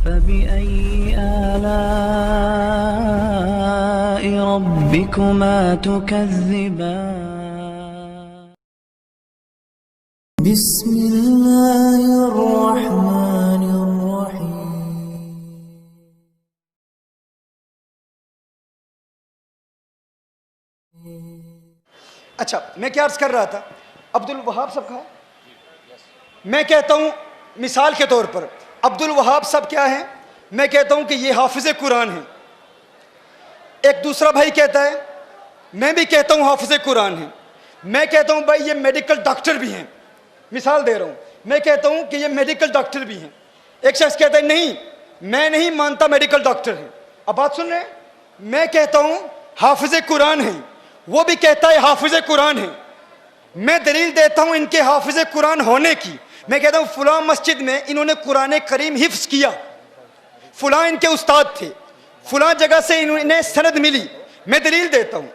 فبأي آلاء ربكما تكذبان بسم الله الرحمن الرحيم اچھا میں کیا عرض کر رہا تھا؟ عبد الوہاب صاحب کہا میں کہتا ہوں مثال کے طور پر عبد الوہاب صاحب کیا ہیں؟ میں کہتا ہوں کہ یہ حافظ قرآن ہیں. ایک دوسرا بھائی کہتا ہے میں بھی کہتا ہوں حافظ قرآن ہیں. میں کہتا ہوں بھائی یہ میڈیکل ڈاکٹر بھی ہیں. مثال دے رہا ہوں, میں کہتا ہوں کہ یہ میڈیکل ڈاکٹر بھی ہیں. ایک شخص کہتا ہے نہیں میں نہیں مانتا میڈیکل ڈاکٹر ہیں. اب بات سن رہے ہیں؟ میں کہتا ہوں حافظ قرآن ہیں, وہ بھی کہتا ہے حافظ قرآن ہیں. میں دلیل دیتا ہوں ان کے حافظ قرآن ہونے کی. میں کہتا ہوں فلاں مسجد میں انہوں نے قرآن کریم حفظ کیا, فلاں ان کے استاد تھے, فلاں جگہ سے انہوں نے سند ملی. میں دلیل دیتا ہوں.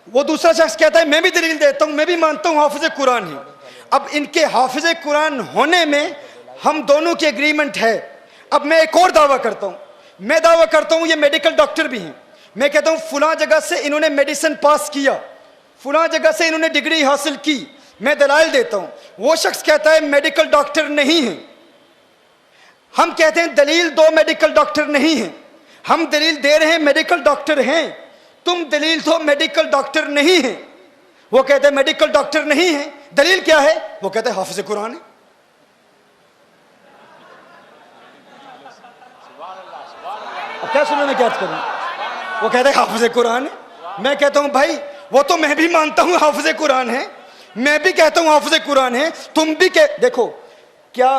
وہ دوسرا شخص کہتا ہے میں بھی دلیل دیتا ہوں, میں بھی مانتا ہوں حافظ قرآن ہیں. اب ان کے حافظ قرآن ہونے میں ہم دونوں کی ایگریمنٹ ہے. اب میں ایک اور دعویٰ کرتا ہوں. میں دعویٰ کرتا ہوں یہ میڈیکل ڈاکٹر بھی ہیں. میں کہتا ہوں فلاں جگہ سے انہوں نے میڈیسن پاس کیا, فلاں جگہ سے انہوں نے ڈگری حاصل کی. میں دلائل دیتا ہوں. وہ شخص کہتا ہے میڈیکل ڈاکٹر نہیں ہیں. ہم کہتے ہیں دلیل دو میڈیکل ڈاکٹر نہیں ہیں. ہم دلیل دے رہے ہیں میڈیکل ڈاکٹر ہیں, تم دلیل دو میڈیکل ڈاکٹر نہیں ہیں. وہ کہتے ہیں میڈیکل ڈاکٹر نہیں ہیں, دلیل کیا ہے؟ وہ کہتے ہیں حافظ قرآن ہے. اب کیا سننے میں کیا کروں؟ وہ کہتے ہیں حافظ قرآن ہے. میں کہتا ہوں بھائی وہ تو میں بھی مانتا ہوں حافظ قرآن ہے, میں بھی کہتا ہوں حافظ قرآن ہے, تم بھی کہ دیکھو کیا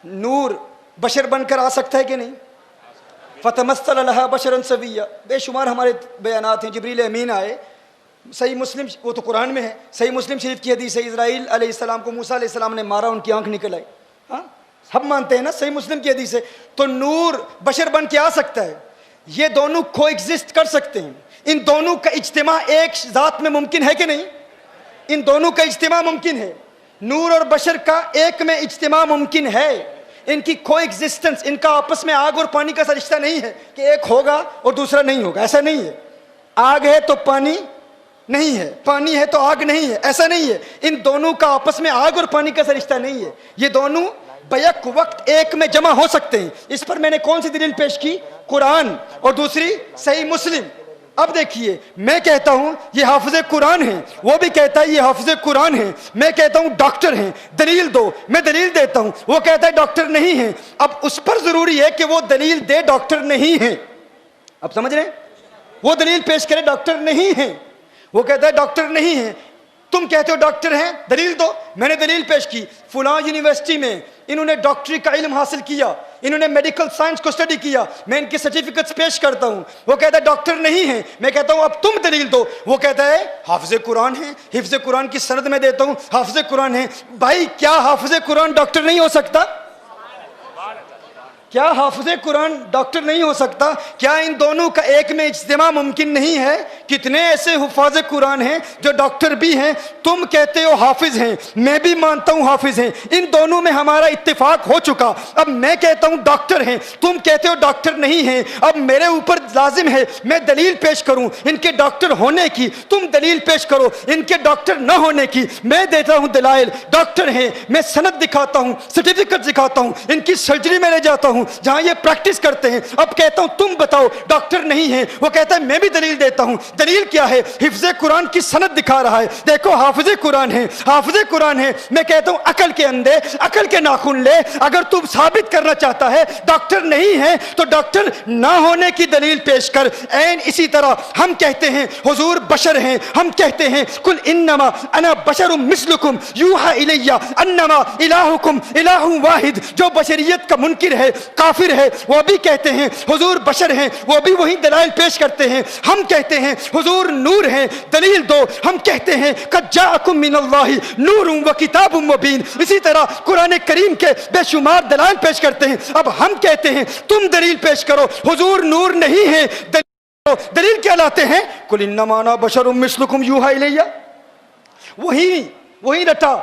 نور بشر بن کر آ سکتا ہے کہ نہیں؟ فتمثل لها بشرا سویا. بے شمار ہمارے بیانات ہیں. جبریل امین آئے, صحیح مسلم, وہ تو قرآن میں ہے, صحیح مسلم شریف کی حدیث ہے, اسرائیل علیہ السلام کو موسیٰ علیہ السلام نے مارا, ان کی آنکھ نکل آئی. ہاں سب مانتے ہیں نا, صحیح مسلم کی حدیث ہے. تو نور بشر بن کے آ سکتا ہے. یہ دونوں کو ایگزسٹ کر سکتے ہیں. ان دونوں کا اجتماع ایک ذات میں ممکن ہے کہ نہیں؟ ان دونوں کا اجتماع ممکن ہے. نور اور بشر کا ایک میں اجتماع ممکن ہے. ان کی کو ایگزسٹنس, ان کا آپس میں آگ اور پانی کا رشتہ نہیں ہے کہ ایک ہوگا اور دوسرا نہیں ہوگا. ایسا نہیں ہے. آگ ہے تو پانی نہیں ہے, پانی ہے تو آگ نہیں ہے, ایسا نہیں ہے. ان دونوں کا آپس میں آگ اور پانی کا رشتہ نہیں ہے. یہ دونوں بیک وقت ایک میں جمع ہو سکتے ہیں. اس پر میں نے کون سی دلیل پیش کی؟ قرآن, اور دوسری صحیح مسلم. اب دیکھیے میں کہتا ہوں یہ حافظ قرآن ہیں, وہ بھی کہتا ہے یہ حافظ قرآن ہیں. میں کہتا ہوں ڈاکٹر ہیں, دلیل دو. میں دلیل دیتا ہوں, وہ کہتا ہے ڈاکٹر نہیں ہیں. اب اس پر ضروری ہے کہ وہ دلیل دے ڈاکٹر نہیں ہیں. اب سمجھ رہے ہیں؟ وہ دلیل پیش کرے ڈاکٹر نہیں ہیں. وہ کہتا ہے ڈاکٹر نہیں ہیں, تم کہتے ہو ڈاکٹر ہیں, دلیل دو. میں نے دلیل پیش کی, فلاں یونیورسٹی میں انہوں نے ڈاکٹری کا علم حاصل کیا, انہوں نے میڈیکل سائنس کو اسٹڈی کیا, میں ان کے سرٹیفکیٹس پیش کرتا ہوں. وہ کہتا ہے ڈاکٹر نہیں ہیں. میں کہتا ہوں اب تم دلیل دو. وہ کہتا ہے حافظ قرآن ہیں, حفظ قرآن کی سند میں دیتا ہوں, حافظ قرآن ہیں. بھائی کیا حافظ قرآن ڈاکٹر نہیں ہو سکتا؟ کیا حافظ قرآن ڈاکٹر نہیں ہو سکتا؟ کیا ان دونوں کا ایک میں اجتماع ممکن نہیں ہے؟ کتنے ایسے حفاظ قرآن ہیں جو ڈاکٹر بھی ہیں. تم کہتے ہو حافظ ہیں, میں بھی مانتا ہوں حافظ ہیں. ان دونوں میں ہمارا اتفاق ہو چکا. اب میں کہتا ہوں ڈاکٹر ہیں, تم کہتے ہو ڈاکٹر نہیں ہیں. اب میرے اوپر لازم ہے میں دلیل پیش کروں ان کے ڈاکٹر ہونے کی, تم دلیل پیش کرو ان کے ڈاکٹر نہ ہونے کی. میں دیتا ہوں دلائل, ڈاکٹر ہیں, میں سند دکھاتا ہوں, سرٹیفکیٹ دکھاتا ہوں, ان کی سرجری میں لے جاتا ہوں جہاں یہ پریکٹس کرتے ہیں. اب کہتا ہوں تم بتاؤ ڈاکٹر نہیں ہیں. وہ کہتا ہے میں بھی دلیل دیتا ہوں. دلیل کیا ہے؟ حفظ قرآن کی سند دکھا رہا ہے, دیکھو حافظ قرآن ہے, حافظ قرآن ہے. میں کہتا ہوں عقل کے اندے, عقل کے ناخن لے. اگر تم ثابت کرنا چاہتا ہے ڈاکٹر نہیں ہے تو ڈاکٹر نہ ہونے کی دلیل پیش کر. این اسی طرح ہم کہتے ہیں حضور بشر ہیں, ہم کہتے ہیں قل انما انا بشر مثلکم یوحى الی انما الہکم الہ واحد. جو بشریت کا منکر ہے, کافر ہے, وہ بھی کہتے ہیں حضور بشر ہیں, وہ بھی وہی دلائل پیش کرتے ہیں. ہم کہتے ہیں حضور نور ہیں, دلیل دو. ہم کہتے ہیں قد جاءکم من اللہ نور و کتاب مبین. اسی طرح قرآن کریم کے بے شمار دلائل پیش کرتے ہیں. اب ہم کہتے ہیں تم دلیل پیش کرو, حضور نور نہیں ہے. دلیل کیا لاتے ہیں؟ قل انما انا بشر مثلکم یوحى الی. وہی رٹا,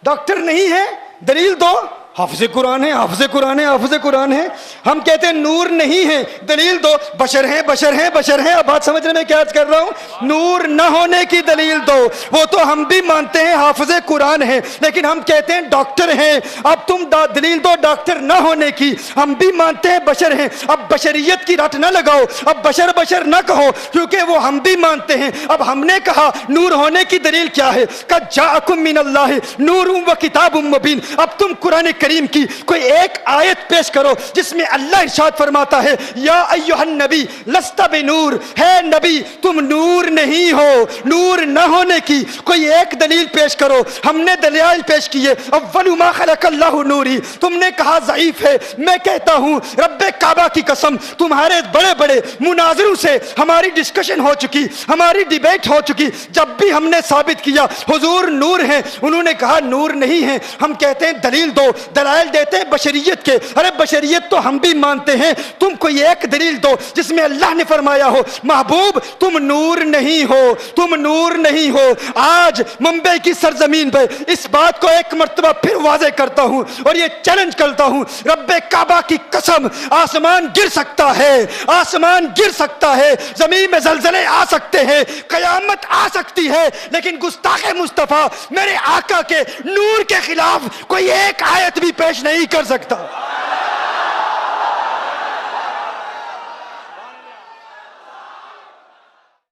ڈاکٹر نہیں ہے, دلیل دو. حافظ قرآن ہے، حافظ قرآن ہے، حافظ قرآن ہے. ہم کہتے ہیں نور نہیں ہے، دلیل دو. بشر ہیں، بشر ہیں، بشر ہیں. اب بات سمجھنے میں کیا عرض کر رہا ہوں؟ نور نہ ہونے کی دلیل دو. وہ تو ہم بھی مانتے ہیں حافظ قرآن ہے، لیکن ہم کہتے ہیں ڈاکٹر ہیں. اب تم دلیل دو ڈاکٹر نہ ہونے کی. ہم بھی مانتے ہیں بشر ہیں. اب بشریت کی رٹ نہ لگاؤ، اب بشر بشر نہ کہو، کیونکہ وہ ہم بھی مانتے ہیں. اب ہم نے کہا نور ہونے کی دلیل کیا ہے؟ قد جاءکم من اللہ نور و کتاب مبین. اب تم قرآن کریم کی کوئی ایک آیت پیش کرو جس میں اللہ ارشاد فرماتا ہے یا ایھا النبی لست بنور، ہے نبی تم نور نہیں ہو. نور نہ ہونے کی کوئی ایک دلیل پیش کرو. ہم نے دلائل پیش کیے. اول ما خلق اللہ نوری، تم نے کہا ضعیف ہے. میں کہتا ہوں رب کعبہ کی قسم، تمہارے بڑے بڑے مناظروں سے ہماری ڈسکشن ہو چکی، ہماری ڈیبیٹ ہو چکی. جب بھی ہم نے ثابت کیا حضور نور ہیں، انہوں نے کہا نور نہیں ہے. ہم کہتے ہیں دلیل دو، دلائل دیتے ہیں بشریت کے. ارے بشریت تو ہم بھی مانتے ہیں، تم کوئی ایک دلیل دو جس میں اللہ نے فرمایا ہو محبوب تم نور نہیں ہو، تم نور نہیں ہو. آج ممبئی کی سرزمین پہ اس بات کو ایک مرتبہ پھر واضح کرتا ہوں اور یہ چیلنج کرتا ہوں، رب کعبہ کی قسم آسمان گر سکتا ہے، آسمان گر سکتا ہے، زمین میں زلزلے آ سکتے ہیں، قیامت آ سکتی ہے، لیکن گستاخ مصطفیٰ میرے آقا کے نور کے خلاف کوئی ایک آیت بھی پیش نہیں کر سکتا.